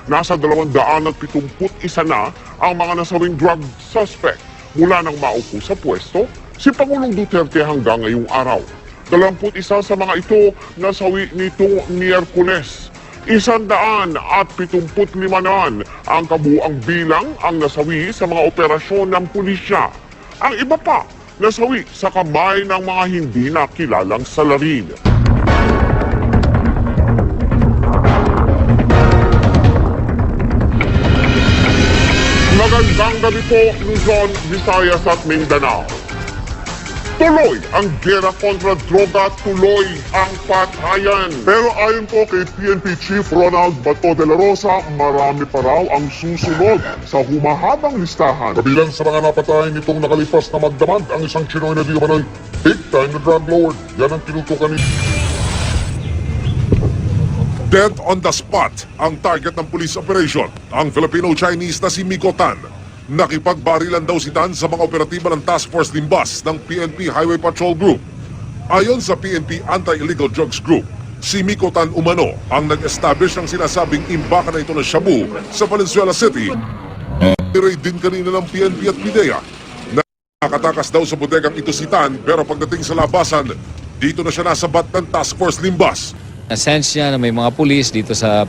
Nasa 271 na ang mga nasawing drug suspect mula nang maupo sa pwesto si Pangulong Duterte hanggang ngayong araw. 21 sa mga ito nasawi nitong Miyerkules. 175 naman ang kabuuang bilang ang nasawi sa mga operasyon ng pulisya. Ang iba pa nasawi sa kamay ng mga hindi nakilalang salarin. Magandang gabi po, Luzon, Visayas at Mindanao. Tuloy ang gera kontra droga, tuloy ang patayan. Pero ayon po kay PNP Chief Ronald Bato de la Rosa, marami pa raw ang susunod sa humahabang listahan. Kabilang sa mga napatay nitong nakalipas na magdamag ang isang Chinoy na di umano'y big time na drug lord. Yan ang tinutukan ni... Dead on the spot ang target ng police operation, ang Filipino-Chinese na si Miko Tan. Nakipagbarilan daw si Tan sa mga operatiba ng Task Force Limbas ng PNP Highway Patrol Group. Ayon sa PNP Anti-Illegal Drugs Group, si Miko Tan umano ang nag-establish ng sinasabing imbaka na ito ng shabu sa Valenzuela City. Niray din kanina ng PNP at PIDEA. Nakatakas daw sa bodegang ito si Tan, pero pagdating sa labasan, dito na siya nasabat ng Task Force Limbas. Na-sense niya na may mga pulis dito sa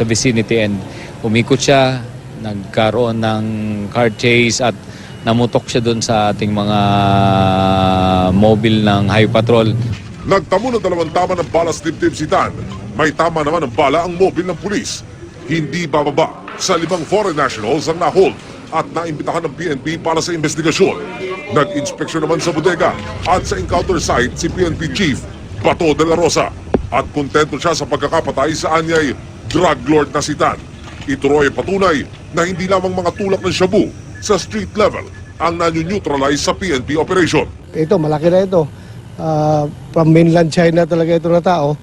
vicinity and umikot siya, nagkaroon ng car chase at namutok siya doon sa ating mga mobile ng Highway Patrol. Nagtamo ng 2 tama ng bala sa dibdib si Tan. May tama naman ng bala ang mobile ng pulis. Hindi bababa sa 5 foreign nationals ang nahold at naimbitahan ng PNP para sa investigasyon. Nag-inspeksyon naman sa bodega at sa encounter site si PNP Chief Bato de la Rosa. At kontento siya sa pagkakapatay sa anyay drug lord na si Tan. Ito ay patunay na hindi lamang mga tulak ng shabu sa street level ang nanyo-neutralize sa PNP operation. Ito, malaki na ito. From mainland China talaga ito na tao.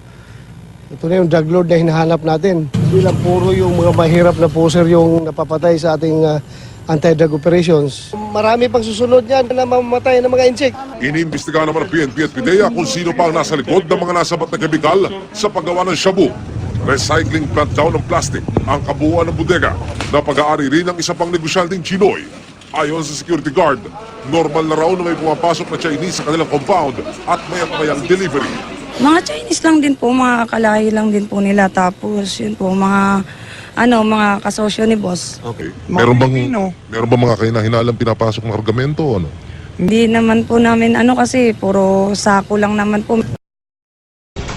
Ito na yung drug lord na hinahanap natin. Hindi lang puro yung mga mahirap na poser yung napapatay sa ating anti-drug operations. Marami pang susunod yan na mamamatay ng mga insect. Iniimbestigahan naman ng PNP at PIDEA kung sino pa ang nasa likod ng mga nasabat na kemikal sa paggawa ng shabu. Recycling plant daw ng plastic ang kabuuan ng bodega na pag-aari rin ng isa pang negosyanteng Chinoy. Ayon sa security guard, normal na raw na may pumapasok na Chinese sa kanilang compound at mayang delivery. Mga Chinese lang din po, mga kalahi lang din po nila. Tapos yun po, mga kasosyo ni boss. Okay. Meron bang mga kahinalang pinapasok ng kargamento o ano? Hindi naman po namin kasi puro sako lang naman po.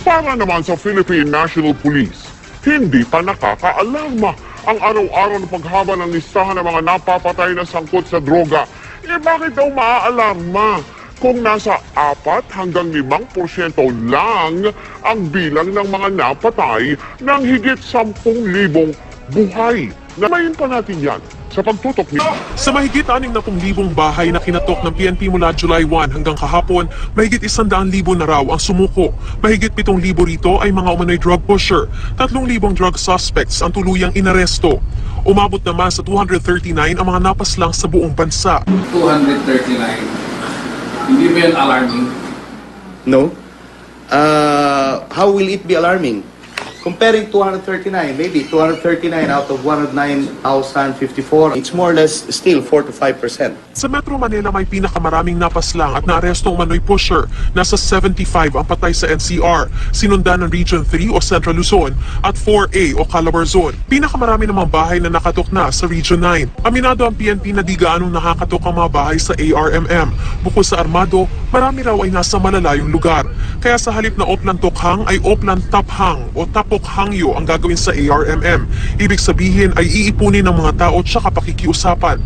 Para naman sa Philippine National Police, hindi pa nakakaalarma ang araw-araw na paghaba ng listahan ng mga napapatay na sangkot sa droga. Bakit daw maaalarma kung nasa 4 hanggang 5% lang ang bilang ng mga napatay ng higit 10,000 buhay? Namayin pa natin yan sa pagtutok ni... Sa mahigit 60,000 bahay na kinatok ng PNP mula July 1 hanggang kahapon, mahigit 100,000 na raw ang sumuko. Mahigit 7,000 rito ay mga umano'y drug pusher. 3,000 drug suspects ang tuluyang inaresto. Umabot naman sa 239 ang mga napaslang sa buong bansa. 239. Hindi ba yan alarming? No. How will it be alarming? Comparing 239, maybe 239 out of 109,054, it's more or less still 4 to 5%. Sa Metro Manila may pinakamaraming napaslang at naaresto umano'y pusher. Nasa 75 ang patay sa NCR, sinundan ng Region 3 o Central Luzon at 4A o Calabarzon. Pinakamarami namang bahay na nakatok na sa Region 9. Aminado ang PNP na di gaanong nakakatok ang mga bahay sa ARMM. Bukod sa armado, marami raw ay nasa malalayong lugar. Kaya sa halip na Oplan Tokhang ay Oplan Taphang o Tapokhangyo ang gagawin sa ARMM. Ibig sabihin ay iipunin ng mga tao at saka pakikiusapan.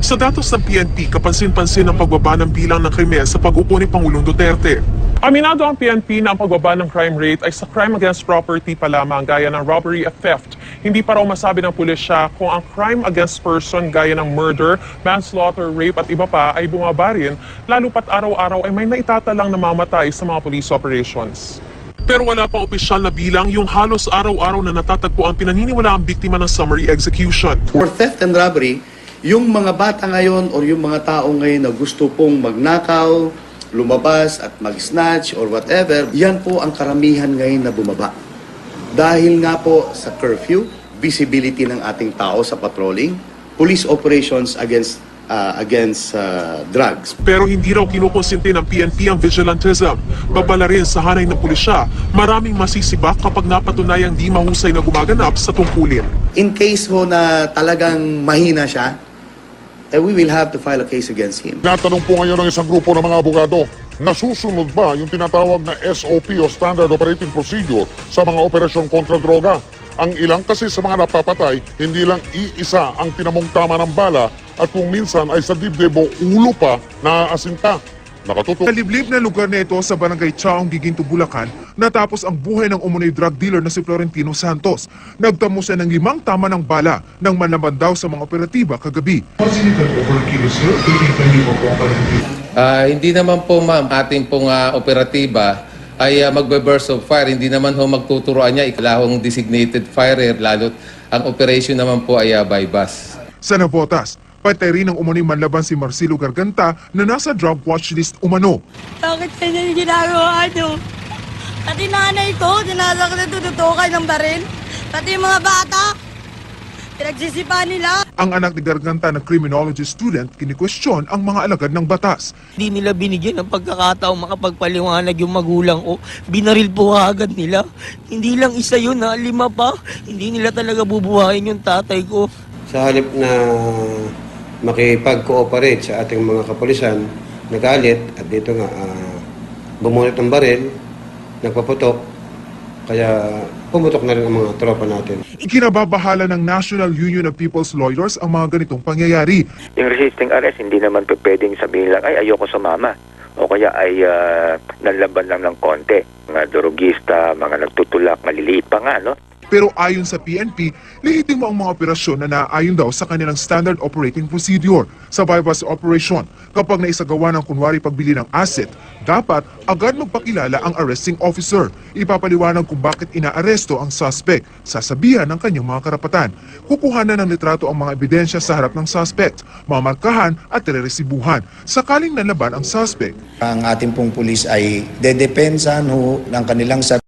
Sa datos ng PNP, kapansin-pansin ang pagbaba ng bilang ng krimen sa pag-upo ni Pangulong Duterte. Aminado ang PNP na ang pagbaba ng crime rate ay sa crime against property pa lamang gaya ng robbery at theft. Hindi pa raw masabi ng pulisya kung ang crime against person gaya ng murder, manslaughter, rape at iba pa ay bumaba rin, lalo pat araw-araw ay may naitatalang namamatay sa mga police operations. Pero wala pang opisyal na bilang yung halos araw-araw na natatagpo ang pinaniniwalaang biktima ng summary execution. For theft and robbery, yung mga bata ngayon o yung mga tao ngayon na gusto pong magnakaw, lumabas at mag-snatch or whatever, yan po ang karamihan ngayon na bumaba. Dahil nga po sa curfew, visibility ng ating tao sa patrolling, police operations against drugs. Pero hindi raw kinukonsinti ng PNP ang vigilantism. Babala rin sa hanay ng pulisya, maraming masisibak kapag napatunayang di mahusay na gumaganap sa tungkulin. In case ho na talagang mahina siya, we will have to file a case against him. Natanong po ngayon ng isang grupo ng mga abogado, nasusunod ba yung tinatawag na SOP o Standard Operating Procedure sa mga operasyon kontra droga? Ang ilang kasi sa mga napapatay, hindi lang iisa ang tinamong tama ng bala at kung minsan ay sa dibdib o ulo pa naaasinta. Nakatutok. Sa liblib na lugar na ito sa Barangay Chaong, Giginto, Bulacan, natapos ang buhay ng umunoy drug dealer na si Florentino Santos. Nagtamo siya ng 5 tama ng bala nang manlaban daw sa mga operatiba kagabi. Hindi naman po ma'am, ating pong operatiba ay magbe-burst of fire. Hindi naman ho magtuturoan niya ikalahong designated firer, lalo't ang operation naman po ay by bus. Sa Navotas, patay rin ang umunoy manlaban si Marcelo Garganta na nasa drug watch list umano. Bakit ganyan yung ginagawa nyo? Pati nanay ko, dinasakit na tututukan ng baril. Pati yung mga bata, pinagsisipa nila. Ang anak ni Garganta na criminology student, kinikwestiyon ang mga alagad ng batas. Hindi nila binigyan ng pagkakataong makapagpaliwanag yung magulang ko. Binaril po agad nila. Hindi lang isa yun, 5 pa. Hindi nila talaga bubuhayin yung tatay ko. Sa halip na makipag-cooperate sa ating mga kapulisan, nagalit at dito nga bumunot ng baril, nagpaputok, kaya pumutok na rin ang mga tropa natin. Ikinababahala ng National Union of People's Lawyers ang mga ganitong pangyayari. Yung resisting arrest, hindi naman pwedeng sabihin lang, ay ayoko sumama. O kaya ay nanlaban lang ng konti. Mga drogista, mga nagtutulak, maliliit pa nga, no? Pero ayon sa PNP, lehitimo ang mga operasyon na naayon daw sa kanilang standard operating procedure sa bypass operation. Kapag naisagawa ng kunwari pagbili ng asset, dapat agad magpakilala ang arresting officer. Ipapaliwanag kung bakit inaaresto ang suspect, sasabihan ng kanyang mga karapatan. Kukuhanan ng litrato ang mga ebidensya sa harap ng suspect, mamarkahan at reresibuhan. Sakaling nalaban ang suspect. Ang ating pong pulis ay dedepensahan ho ng kanilang sarili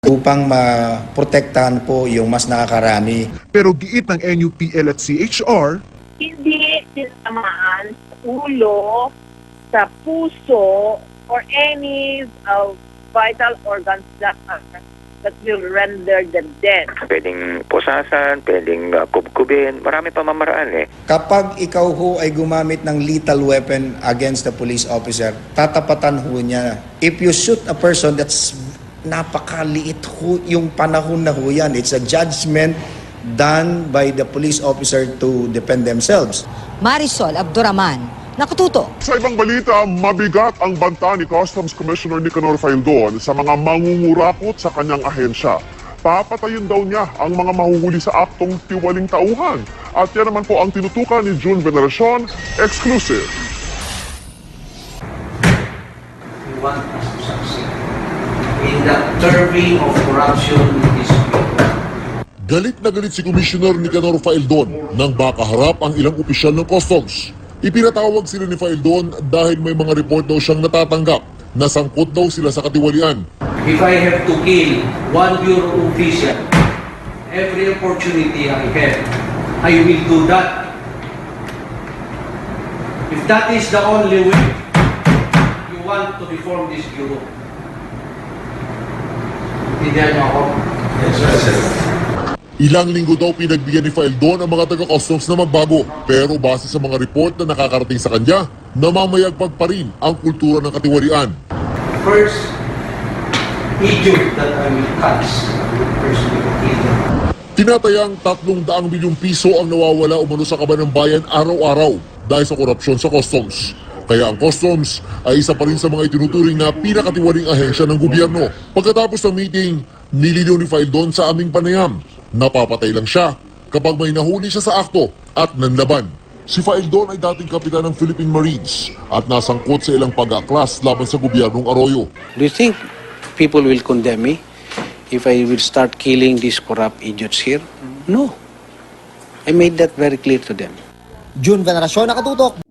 upang maprotektahan po yung mas nakakarami. Pero giit ng NUPL at CHR, hindi tinamaan sa ulo, sa puso, or any vital organs that will render them dead. Pwedeng pusasan, pwedeng kubkubin, marami pa mamaraan eh. Kapag ikaw ho ay gumamit ng lethal weapon against the police officer, tatapatan ho niya. If you shoot a person, that's napakaliit ho yung panahon na ho yan. It's a judgment done by the police officer to defend themselves. Marisol Abduraman, nakatuto. Sa ibang balita, mabigat ang banta ni Customs Commissioner Nicanor Faildon sa mga mangungurakot sa kanyang ahensya. Papatayin daw niya ang mga mahuhuli sa aktong tiwaling tauhan. At yan naman po ang tinutukan ni June Veneracion, exclusive. We want us to succeed in the curbing of corruption in this country. Galit na galit si Commissioner Nicanor Faildon nang makaharap ang ilang opisyal ng Customs. Ipinatawag sila ni Faildon dahil may mga report daw siyang natatanggap na sangkot daw sila sa katiwalian. If I have to kill one bureau official, every opportunity I have, I will do that. If that is the only way you want to reform this bureau, tindihan niyo ako? Yes, sir. Ilang linggo daw pinagbigyan ni Faildon ang mga taga-customs na magbago. Pero base sa mga report na nakakarating sa kanya, namamayagpag pa rin ang kultura ng katiwalian. First, idiot that I will catch. First, idiot. Tinatayang 300 milyong piso ang nawawala umano sa kaban ng bayan araw-araw dahil sa korupsyon sa customs. Kaya ang customs ay isa pa rin sa mga itinuturing na pinakatiwaling ahensya ng gobyerno. Pagkatapos ng meeting, nililiw ni Faildon sa aming panayam. Napapatay lang siya kapag may nahuli siya sa akto at nanlaban. Si Faildon ay dating kapitan ng Philippine Marines at nasangkot sa ilang pag-aklas laban sa gobyernong Arroyo. Do you think people will condemn me if I will start killing these corrupt idiots here? No. I made that very clear to them. June Veneracion, nakatutok.